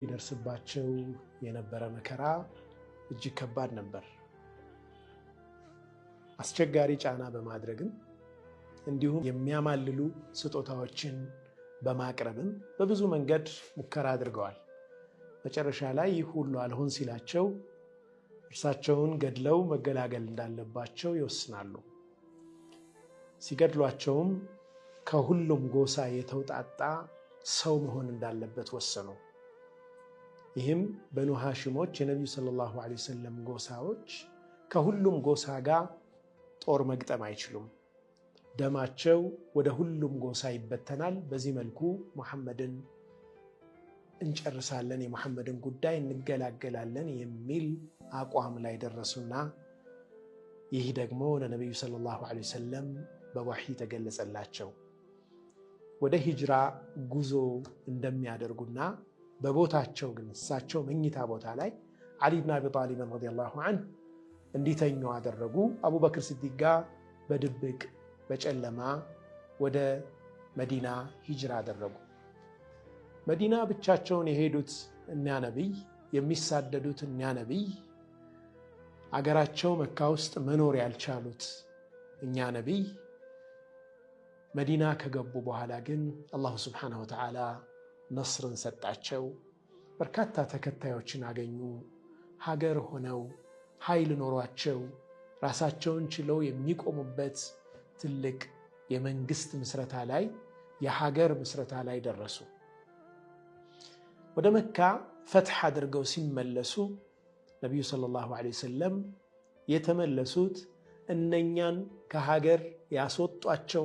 ይደርስባቸው የነበረ መከራ እጅግ ከባድ ነበር። አስቸጋሪ ጫና በማድረግም እንዲሁም የሚያማልሉ ስጦታዎችን በማቅረብም በብዙ መንገድ ሙከራ አድርገዋል። መጨረሻ ላይ ይህ ሁሉ አልሆን ሲላቸው እርሳቸውን ገድለው መገላገል እንዳለባቸው ይወስናሉ። ሲገድሏቸውም ከሁሉም ጎሳ የተውጣጣ ሰው መሆን እንዳለበት ወሰኑ። ይህም በኑ ሃሽሞች የነቢዩ ሰለላሁ ዐለይሂ ወሰለም ጎሳዎች ከሁሉም ጎሳ ጋር ጦር መግጠም አይችሉም። ደማቸው ወደ ሁሉም ጎሳ ይበተናል። በዚህ መልኩ ሙሐመድን እንጨርሳለን፣ የሙሐመድን ጉዳይ እንገላገላለን የሚል አቋም ላይ ደረሱና ይህ ደግሞ ለነቢዩ ሰለላሁ ዐለይሂ ወሰለም በወሕይ ተገለጸላቸው። ወደ ሂጅራ ጉዞ እንደሚያደርጉና በቦታቸው ግን እሳቸው መኝታ ቦታ ላይ ዓሊ ብን አቢ ጣሊብ ረዲየላሁ ዐንሁ እንዲተኙ አደረጉ። አቡበክር ሲዲቅ ጋር በድብቅ በጨለማ ወደ መዲና ሂጅራ አደረጉ። መዲና ብቻቸውን የሄዱት እኛ ነቢይ፣ የሚሳደዱት እኛ ነቢይ፣ አገራቸው መካ ውስጥ መኖር ያልቻሉት እኛ ነቢይ መዲና ከገቡ በኋላ ግን አላሁ ስብሓነሁ ወተዓላ ነስርን ሰጣቸው። በርካታ ተከታዮችን አገኙ። ሀገር ሆነው ኃይል ኖሯቸው ራሳቸውን ችለው የሚቆሙበት ትልቅ የመንግስት ምስረታ ላይ የሀገር ምስረታ ላይ ደረሱ። ወደ መካ ፈትሕ አድርገው ሲመለሱ ነቢዩ ሰለላሁ ዐለይሂ ወሰለም የተመለሱት እነኛን ከሀገር ያስወጧቸው